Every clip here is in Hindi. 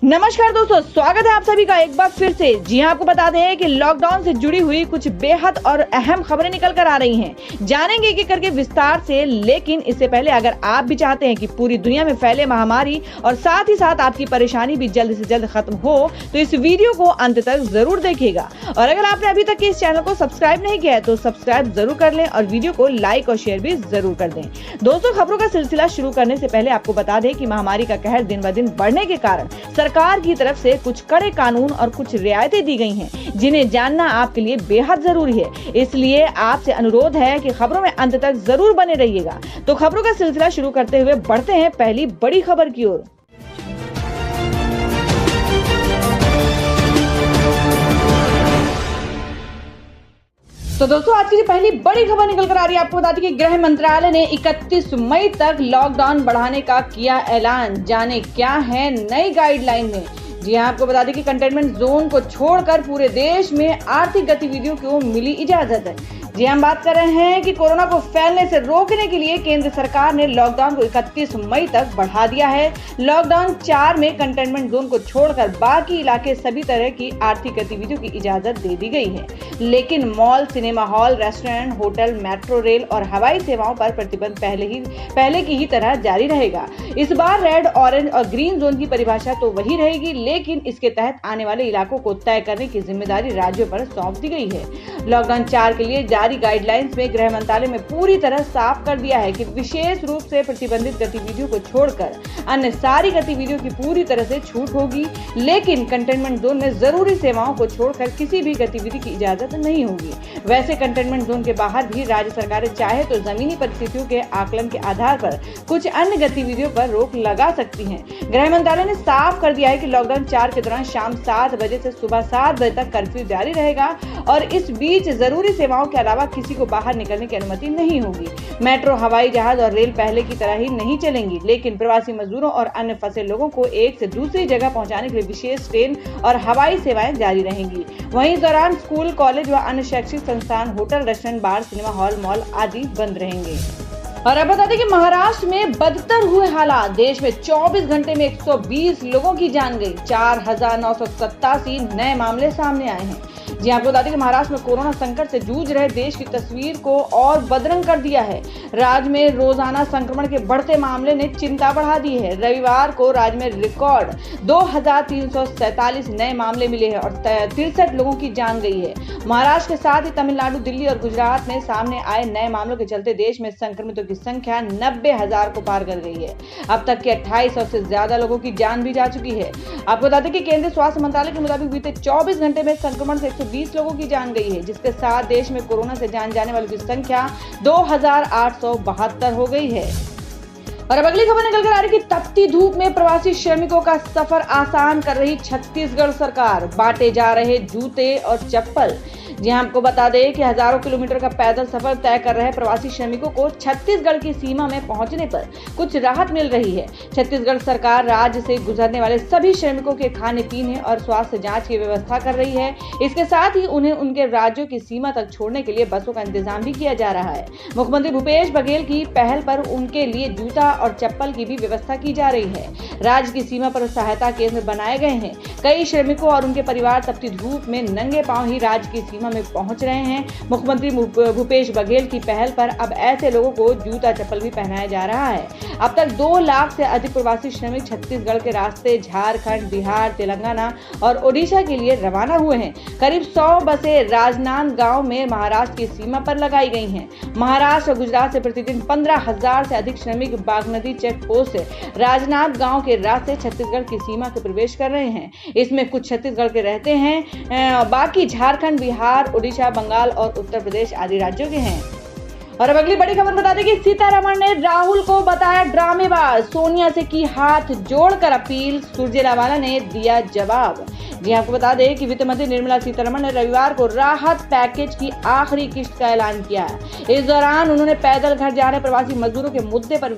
नमस्कार दोस्तों, स्वागत है आप सभी का एक बार फिर से। जी हां, आपको बता दें कि लॉकडाउन से जुड़ी हुई कुछ बेहद और अहम खबरें निकल कर आ रही हैं। जानेंगे एक एक करके विस्तार से, लेकिन इससे पहले अगर आप भी चाहते हैं कि पूरी दुनिया में फैले महामारी और साथ ही साथ आपकी परेशानी भी जल्द से जल्द खत्म हो, तो इस वीडियो को अंत तक जरूर देखिएगा। और अगर आपने अभी तक इस चैनल को सब्सक्राइब नहीं किया है तो सब्सक्राइब जरूर कर लें और वीडियो को लाइक और शेयर भी जरूर कर दें। दोस्तों, खबरों का सिलसिला शुरू करने से पहले आपको बता दें कि महामारी का कहर दिन ब दिन बढ़ने के कारण सरकार की तरफ से कुछ कड़े कानून और कुछ रियायतें दी गई हैं, जिन्हें जानना आपके लिए बेहद जरूरी है। इसलिए आपसे अनुरोध है कि खबरों में अंत तक जरूर बने रहिएगा। तो खबरों का सिलसिला शुरू करते हुए बढ़ते हैं पहली बड़ी खबर की ओर। तो दोस्तों, आज की जो पहली बड़ी खबर निकल कर आ रही है, आपको बता दें कि गृह मंत्रालय ने 31 मई तक लॉकडाउन बढ़ाने का किया ऐलान। जाने क्या है नई गाइडलाइन में। जी हां, आपको बता दें कि कंटेनमेंट जोन को छोड़कर पूरे देश में आर्थिक गतिविधियों को मिली इजाजत है। जी हम बात कर रहे हैं कि कोरोना को फैलने से रोकने के लिए केंद्र सरकार ने लॉकडाउन को 31 मई तक बढ़ा दिया है। लॉकडाउन 4 में कंटेनमेंट जोन को छोड़कर बाकी इलाके सभी तरह की आर्थिक गतिविधियों की इजाजत दे दी गई है, लेकिन mall, cinema hall, restaurant, hotel, metro rail और हवाई सेवाओं पर प्रतिबंध पहले की ही तरह जारी रहेगा। इस बार रेड, ऑरेंज और ग्रीन जोन की परिभाषा तो वही रहेगी, लेकिन इसके तहत आने वाले इलाकों को तय करने की जिम्मेदारी राज्यों पर सौंप दी गई है। लॉकडाउन 4 के लिए जारी गाइडलाइंस में गृह मंत्रालय में पूरी तरह साफ कर दिया है कि विशेष रूप से प्रतिबंधित गतिविधियों को छोड़कर अन्य सारी गतिविधियों की पूरी तरह से छूट होगी, लेकिन कंटेनमेंट जोन में जरूरी सेवाओं को छोड़कर किसी भी गतिविधि की इजाजत नहीं होगी। वैसे कंटेनमेंट जोन के बाहर भी राज्य सरकारें चाहे तो जमीनी परिस्थितियों के आकलन के आधार पर कुछ अन्य गतिविधियों पर रोक लगा सकती हैं। गृह मंत्रालय ने साफ कर दिया है कि लॉकडाउन 4 के दौरान शाम 7 बजे से सुबह 7 बजे तक कर्फ्यू जारी रहेगा और इस बीच जरूरी सेवाओं के अलावा किसी को बाहर निकलने की अनुमति नहीं होगी। मेट्रो, हवाई जहाज और रेल पहले की तरह ही नहीं चलेंगी, लेकिन प्रवासी मजदूरों और अन्य फंसे लोगों को एक से दूसरी जगह पहुंचाने के लिए विशेष ट्रेन और हवाई सेवाएं जारी रहेंगी। वहीं इस दौरान स्कूल, कॉलेज व अन्य शैक्षिक संस्थान, होटल, रेस्टोरेंट, बार, सिनेमा हॉल, मॉल आदि बंद रहेंगे। और अब बता दें कि महाराष्ट्र में बदतर हुए हालात। देश में 24 घंटे में 120 लोगों की जान गई। 4,987 नए मामले सामने आए हैं। जी आपको बता दें कि महाराष्ट्र में कोरोना संकट से जूझ रहे देश की तस्वीर को और बदरंग कर दिया है। राज्य में रोजाना संक्रमण के बढ़ते मामले ने चिंता बढ़ा दी है। रविवार को राज्य में रिकॉर्ड 2,347 नए मामले मिले हैं और 63 लोगों की जान गई है। महाराष्ट्र के साथ ही तमिलनाडु, दिल्ली और गुजरात में सामने आए नए मामलों के चलते देश में संक्रमितों की संख्या 90,000 को पार कर गई है। अब तक के 2800 से ज्यादा लोगों की जान भी जा चुकी है। आपको बता दें कि केंद्रीय स्वास्थ्य मंत्रालय के मुताबिक बीते 24 घंटे में संक्रमण से 120 लोगों की जान गई है, जिसके साथ देश में कोरोना से जान जाने वालों की संख्या 2,872 हो गई है। और अब अगली खबर निकल कर आ रही है कि तपती धूप में प्रवासी श्रमिकों का सफर आसान कर रही छत्तीसगढ़ सरकार। बांटे जा रहे जूते और चप्पल। जी आपको बता दें कि हजारों किलोमीटर का पैदल सफर तय कर रहे प्रवासी श्रमिकों को छत्तीसगढ़ की सीमा में पहुंचने पर कुछ राहत मिल रही है। छत्तीसगढ़ सरकार राज्य से गुजरने वाले सभी श्रमिकों के खाने पीने और स्वास्थ्य जांच की व्यवस्था कर रही है। इसके साथ ही उन्हें उनके राज्यों की सीमा तक छोड़ने के लिए बसों का इंतजाम भी किया जा रहा है। मुख्यमंत्री भूपेश बघेल की पहल पर उनके लिए जूता और चप्पल की भी व्यवस्था की जा रही है। राज्य की सीमा पर सहायता केंद्र बनाए गए हैं। कई श्रमिकों और उनके परिवार तपती धूप में नंगे पांव ही राज्य की सीमा में पहुंच रहे हैं। मुख्यमंत्री भूपेश बघेल की पहल पर अब ऐसे लोगों को जूता चप्पल भी पहनाया जा रहा है। अब तक 2 लाख से अधिक प्रवासी श्रमिक छत्तीसगढ़ के रास्ते झारखंड, बिहार, तेलंगाना और ओडिशा के लिए रवाना हुए हैं। करीब 100 बसें राजनांदगांव में महाराष्ट्र की सीमा पर लगाई गई हैं। महाराष्ट्र और गुजरात से प्रतिदिन 15,000 से अधिक श्रमिक बागनदी चेक पोस्ट से राजनांदगांव के रास्ते छत्तीसगढ़ की सीमा से प्रवेश कर रहे हैं। इसमें कुछ छत्तीसगढ़ के रहते हैं, बाकी झारखंड, बिहार, ओडिशा, बंगाल और उत्तर प्रदेश आदि राज्यों के हैं। और अब अगली बड़ी खबर बता दें कि सीतारमण ने राहुल को बताया ड्रामेबाज। सोनिया से की हाथ जोड़कर अपील, सुरजेवाला ने दिया जवाब। जी आपको बता दें कि वित्त मंत्री निर्मला सीतारमण ने रविवार को राहत पैकेज की आखिरी किस्त का ऐलान किया है। इस दौरान उन्होंने पैदल घर जा रहे प्रवासी मजदूरों के मुद्दे पर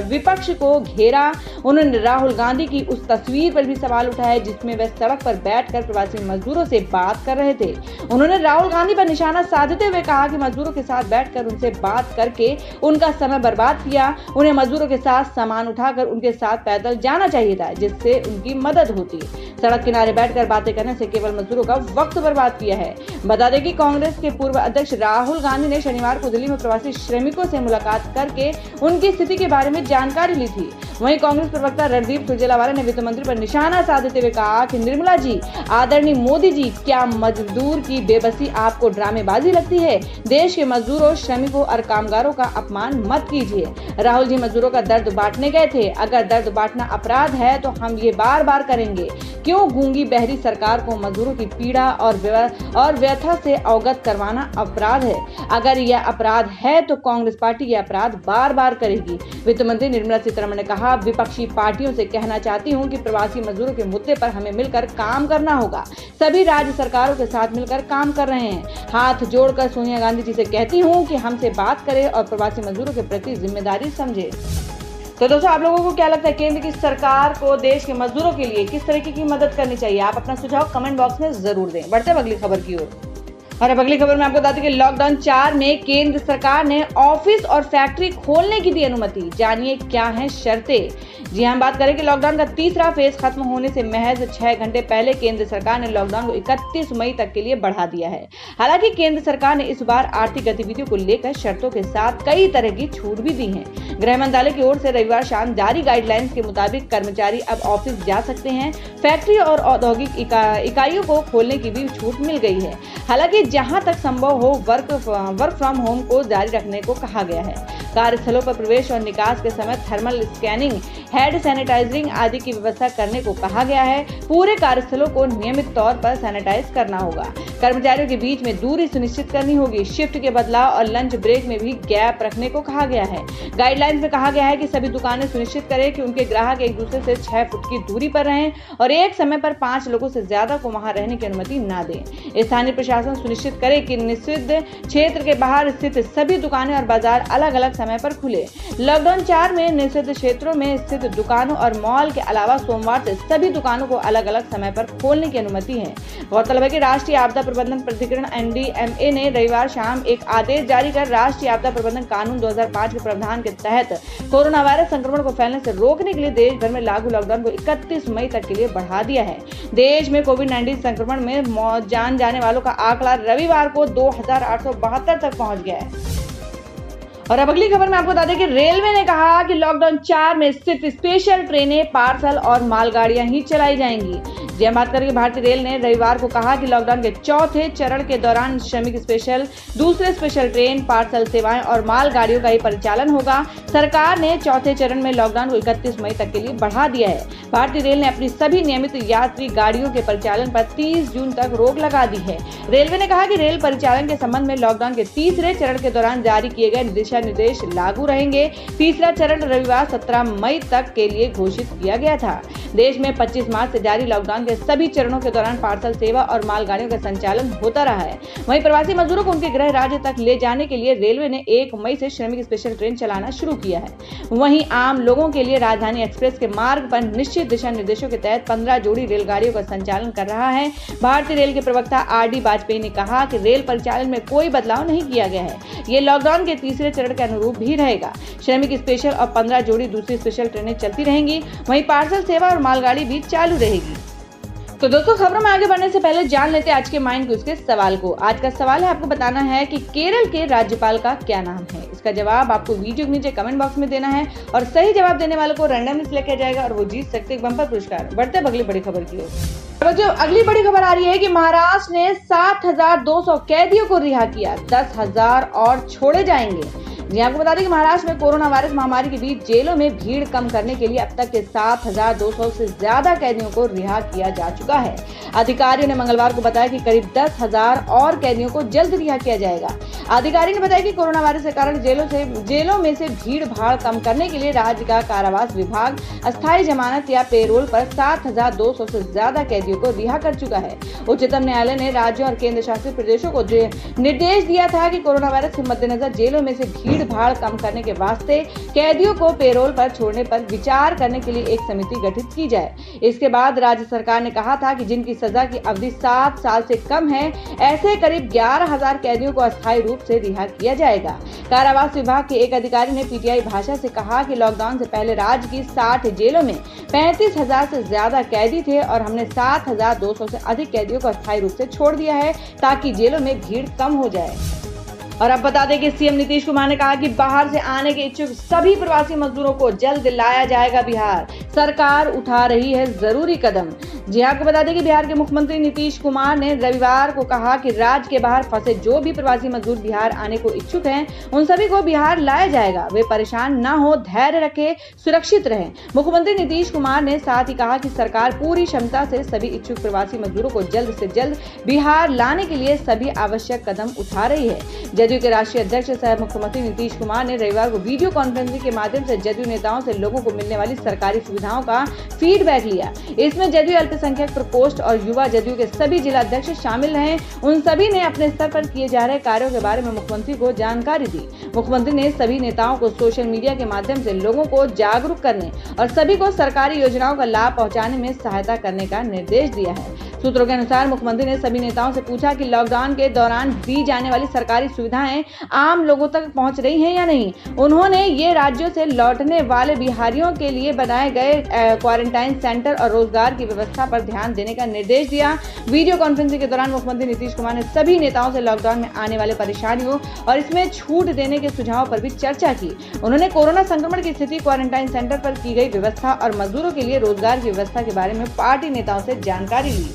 विपक्ष को घेरा। उन्होंने राहुल गांधी की उस तस्वीर पर भी सवाल उठाया जिसमें वे सड़क पर बैठकर प्रवासी मजदूरों से बात कर रहे थे। उन्होंने राहुल गांधी पर निशाना साधते हुए कहा कि मजदूरों के साथ बैठकर उनसे बात करके उनका समय बर्बाद किया। उन्हें मजदूरों के साथ सामान उठाकर उनके साथ पैदल जाना चाहिए था जिससे उनकी मदद होती। सड़क किनारे बैठकर बातें करने से केवल मजदूरों का वक्त बर्बाद किया है। बता दें कि कांग्रेस के पूर्व अध्यक्ष राहुल गांधी ने शनिवार को दिल्ली में प्रवासी श्रमिकों से मुलाकात करके उनकी स्थिति के बारे में जानकारी ली थी। वहीं कांग्रेस प्रवक्ता रणदीप सुरजेवाला ने वित्त मंत्री पर निशाना साधते हुए कहा कि निर्मला जी, आदरणीय मोदी जी, क्या मजदूर की बेबसी आपको ड्रामेबाजी लगती है? देश के मजदूरों, श्रमिकों और कामगारों का अपमान मत कीजिए। राहुल जी मजदूरों का दर्द बांटने गए थे। अगर दर्द बांटना अपराध है तो हम ये बार बार करेंगे। क्यों गूंगी बहरी सरकार को मजदूरों की पीड़ा और व्यथा से अवगत करवाना अपराध है? अगर यह अपराध है तो कांग्रेस पार्टी यह अपराध बार बार करेगी। वित्त मंत्री निर्मला सीतारमण ने कहा, विपक्षी पार्टियों से कहना चाहती हूं कि प्रवासी मजदूरों के मुद्दे पर हमें मिलकर काम करना होगा। सभी राज्य सरकारों के साथ मिलकर काम कर रहे हैं। हाथ जोड़कर सोनिया गांधी जी से कहती हूं कि हमसे बात करें और प्रवासी मजदूरों के प्रति जिम्मेदारी समझे। तो दोस्तों, आप लोगों को क्या लगता है केंद्र की सरकार को देश के मजदूरों के लिए किस तरीके की मदद करनी चाहिए? आप अपना सुझाव कमेंट बॉक्स में जरूर दें। बढ़ते हैं अगली खबर की ओर। और अब अगली खबर में आपको बता दें कि लॉकडाउन 4 में केंद्र सरकार ने ऑफिस और फैक्ट्री खोलने की दी अनुमति। जानिए क्या है शर्तें। जी हम बात करें कि लॉकडाउन का तीसरा फेज खत्म होने से महज 6 घंटे पहले केंद्र सरकार ने लॉकडाउन को 31 मई तक के लिए बढ़ा दिया है। हालांकि केंद्र सरकार ने इस बार आर्थिक गतिविधियों को लेकर शर्तों के साथ कई तरह की छूट भी दी है। गृह मंत्रालय की ओर से रविवार शाम जारी गाइडलाइंस के मुताबिक कर्मचारी अब ऑफिस जा सकते हैं। फैक्ट्री और औद्योगिक इकाइयों को खोलने की भी छूट मिल गई है। हालांकि जहां तक संभव हो वर्क फ्रॉम होम को जारी रखने को कहा गया है। कार्यस्थलों पर प्रवेश और निकास के समय थर्मल स्कैनिंग, हैंड सैनिटाइजिंग आदि की व्यवस्था करने को कहा गया है। पूरे कार्यस्थलों को नियमित तौर पर सैनिटाइज करना होगा। कर्मचारियों के बीच में दूरी सुनिश्चित करनी होगी। शिफ्ट के बदलाव और लंच ब्रेक में भी गैप रखने को कहा गया है। गाइडलाइंस में कहा गया है कि सभी दुकानें सुनिश्चित करें कि उनके ग्राहक एक दूसरे से 6 फुट की दूरी पर रहें और एक समय पर 5 लोगों से ज्यादा को वहां रहने की अनुमति न दें। स्थानीय प्रशासन सुनिश्चित करे कि निषिद्ध क्षेत्र के बाहर स्थित सभी दुकानें और बाजार अलग अलग समय पर खुले। लॉकडाउन 4 में निषिद्ध क्षेत्रों में स्थित दुकानों और मॉल के अलावा सोमवार से सभी दुकानों को अलग अलग समय पर खोलने की अनुमति है। गौरतलब है कि राष्ट्रीय आपदा प्रबंधन प्राधिकरण NDMA ने रविवार शाम एक आदेश जारी कर राष्ट्रीय आपदा प्रबंधन कानून 2005 के प्रावधान के तहत कोरोना वायरस संक्रमण को फैलने से रोकने के लिए देश भर में लागू लॉकडाउन को 31 मई तक के लिए बढ़ा दिया है। देश में कोविड-19 संक्रमण में जान जाने वालों का आंकड़ा रविवार को 2872 तक पहुंच गया है। और अब अगली खबर में आपको बता दें कि रेलवे ने कहा कि लॉकडाउन 4 में सिर्फ स्पेशल ट्रेनें, पार्सल और मालगाड़ियां ही चलाई जाएंगी। जी हम बात करेंगे, भारतीय रेल ने रविवार को कहा कि लॉकडाउन के चौथे चरण के दौरान श्रमिक स्पेशल, दूसरे स्पेशल ट्रेन, पार्सल सेवाएं और मालगाड़ियों का ही परिचालन होगा। सरकार ने चौथे चरण में लॉकडाउन को 31 मई तक के लिए बढ़ा दिया है। भारतीय रेल ने अपनी सभी नियमित यात्री गाड़ियों के परिचालन पर 30 जून तक रोक लगा दी है। रेलवे ने कहा कि रेल परिचालन के संबंध में लॉकडाउन के तीसरे चरण के दौरान जारी किए गए दिशा निर्देश लागू रहेंगे। तीसरा चरण रविवार 17 मई तक के लिए घोषित किया गया था। देश में 25 मार्च से जारी लॉकडाउन के सभी चरणों के दौरान पार्सल सेवा और मालगाड़ियों का संचालन होता रहा है। वहीं प्रवासी मजदूरों को उनके गृह राज्य तक ले जाने के लिए रेलवे ने 1 मई से श्रमिक स्पेशल ट्रेन चलाना शुरू किया है। वहीं आम लोगों के लिए राजधानी एक्सप्रेस के मार्ग पर निश्चित दिशा निर्देशों के तहत 15 जोड़ी रेलगाड़ियों का संचालन कर रहा है। भारतीय रेल के प्रवक्ता RD वाजपेयी ने कहा कि रेल परिचालन में कोई बदलाव नहीं किया गया है। ये लॉकडाउन के तीसरे चरण के अनुरूप भी रहेगा। श्रमिक स्पेशल और 15 जोड़ी दूसरी स्पेशल ट्रेनें चलती रहेंगी। वहीं पार्सल सेवा और मालगाड़ी भी चालू रहेगी। तो दोस्तों, खबरों में आगे बढ़ने से पहले जान लेते हैं आज के माइंड क्विज के सवाल को। आज का सवाल है, आपको बताना है कि केरल के राज्यपाल का क्या नाम है। इसका जवाब आपको वीडियो के नीचे कमेंट बॉक्स में देना है और सही जवाब देने वालों को रैंडमली सिलेक्ट किया जाएगा और वो जीत सकते हैं बम्पर पुरस्कार। बढ़ते हैं अगली बड़ी खबर की ओर। जो अगली बड़ी खबर आ रही है कि महाराष्ट्र ने 7,200 कैदियों को रिहा किया, 10,000 और छोड़े जाएंगे। जी आपको बता दें कि महाराष्ट्र में कोरोना वायरस महामारी के बीच जेलों में भीड़ कम करने के लिए अब तक के 7,200 से ज्यादा कैदियों को रिहा किया जा चुका है। अधिकारियों ने मंगलवार को बताया कि करीब 10,000 और कैदियों को जल्द रिहा किया जाएगा। अधिकारी ने बताया कि कोरोना वायरस के कारण जेलों में से भीड़ भाड़ कम करने के लिए राज्य का कारावास विभाग अस्थायी जमानत या पेरोल पर 7,200 से ज्यादा कैदियों को रिहा कर चुका है। उच्चतम न्यायालय ने राज्यों और केंद्र शासित प्रदेशों को निर्देश दिया था कि कोरोना वायरस के मद्देनजर जेलों में से भीड़ भाड़ कम करने के वास्ते कैदियों को पेरोल पर छोड़ने पर विचार करने के लिए एक समिति गठित की जाए। इसके बाद राज्य सरकार ने कहा था कि जिनकी सजा की अवधि 7 साल से कम है, ऐसे करीब 11,000 कैदियों को अस्थायी रूप से रिहा किया जाएगा। कारावास विभाग के एक अधिकारी ने पीटीआई भाषा से कहा कि लॉकडाउन से पहले राज्य की 60 जेलों में 35,000 से ज्यादा कैदी थे और हमने 7,200 से अधिक कैदियों को अस्थायी रूप से छोड़ दिया है ताकि जेलों में भीड़ कम हो जाए। और अब बता दें कि सीएम नीतीश कुमार ने कहा कि बाहर से आने के इच्छुक सभी प्रवासी मजदूरों को जल्द लाया जाएगा बिहार। सरकार उठा रही है जरूरी कदम। जी आपको बता दें कि बिहार के मुख्यमंत्री नीतीश कुमार ने रविवार को कहा कि राज्य के बाहर फंसे जो भी प्रवासी मजदूर बिहार आने को इच्छुक हैं, उन सभी को बिहार लाया जाएगा। वे परेशान न हो, धैर्य रखें, सुरक्षित रहें। मुख्यमंत्री नीतीश कुमार ने साथ ही कहा कि सरकार पूरी क्षमता से सभी इच्छुक प्रवासी मजदूरों को जल्द से जल्द बिहार लाने के लिए सभी आवश्यक कदम उठा रही है। जदयू के राष्ट्रीय अध्यक्ष सह मुख्यमंत्री नीतीश कुमार ने रविवार को वीडियो कॉन्फ्रेंसिंग के माध्यम से जदयू नेताओं से लोगों को मिलने वाली सरकारी सुविधाओं का फीडबैक लिया। इसमें जदयू अल्पसंख्यक प्रकोष्ठ और युवा जदयू के सभी जिला अध्यक्ष शामिल रहे। उन सभी ने अपने स्तर पर किए जा रहे कार्यों के बारे में मुख्यमंत्री को जानकारी दी। मुख्यमंत्री ने सभी नेताओं को सोशल मीडिया के माध्यम से लोगों को जागरूक करने और सभी को सरकारी योजनाओं का लाभ पहुंचाने में सहायता करने का निर्देश दिया है। सूत्रों के अनुसार मुख्यमंत्री ने सभी नेताओं से पूछा कि लॉकडाउन के दौरान दी जाने वाली सरकारी सुविधाएं आम लोगों तक पहुंच रही हैं या नहीं। उन्होंने ये राज्यों से लौटने वाले बिहारियों के लिए बनाए गए क्वारंटाइन सेंटर और रोजगार की व्यवस्था पर ध्यान देने का निर्देश दिया। वीडियो कॉन्फ्रेंसिंग के दौरान मुख्यमंत्री नीतीश कुमार ने सभी नेताओं से लॉकडाउन में आने वाले परेशानियों और इसमें छूट देने के सुझावों पर भी चर्चा की। उन्होंने कोरोना संक्रमण की स्थिति, क्वारंटाइन सेंटर पर की गई व्यवस्था और मजदूरों के लिए रोजगार की व्यवस्था के बारे में पार्टी नेताओं से जानकारी ली।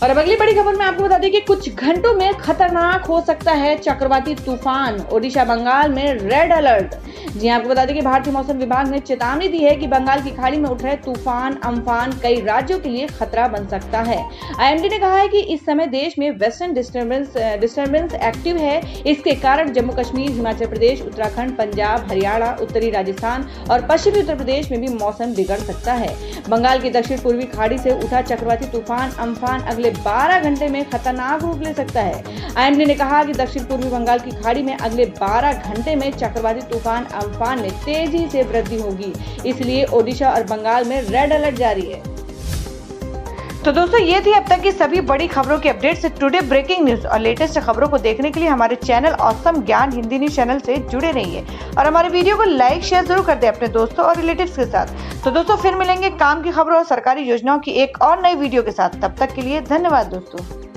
और अब अगली बड़ी खबर में आपको बता दें कि कुछ घंटों में खतरनाक हो सकता है चक्रवाती तूफान। ओडिशा बंगाल में रेड अलर्ट। जी आपको बता दें कि भारतीय मौसम विभाग ने चेतावनी दी है कि बंगाल की खाड़ी में उठ रहे तूफान अम्फान कई राज्यों के लिए खतरा बन सकता है। आईएमडी ने कहा है कि इस समय देश में वेस्टर्न डिस्टर्बेंस एक्टिव है। इसके कारण जम्मू कश्मीर, हिमाचल प्रदेश, उत्तराखंड, पंजाब, हरियाणा, उत्तरी राजस्थान और पश्चिमी उत्तर प्रदेश में भी मौसम बिगड़ सकता है। बंगाल की दक्षिण पूर्वी खाड़ी से उठा चक्रवाती तूफान अम्फान अगले 12 घंटे में खतरनाक रूप ले सकता है। आईएमडी ने कहा कि दक्षिण पूर्वी बंगाल की खाड़ी में अगले 12 घंटे में चक्रवाती तूफान अम्फान में तेजी से वृद्धि होगी। इसलिए ओडिशा और बंगाल में रेड अलर्ट जारी है। तो दोस्तों, ये थी अब तक की सभी बड़ी खबरों की अपडेट से टुडे ब्रेकिंग न्यूज और लेटेस्ट खबरों को देखने के लिए हमारे चैनल ऑसम ज्ञान हिंदी न्यूज चैनल से जुड़े रहिए और हमारे वीडियो को लाइक शेयर जरूर कर दें अपने दोस्तों और रिलेटिव्स के साथ। तो दोस्तों, फिर मिलेंगे काम की खबरों और सरकारी योजनाओं की एक और नई वीडियो के साथ। तब तक के लिए धन्यवाद दोस्तों।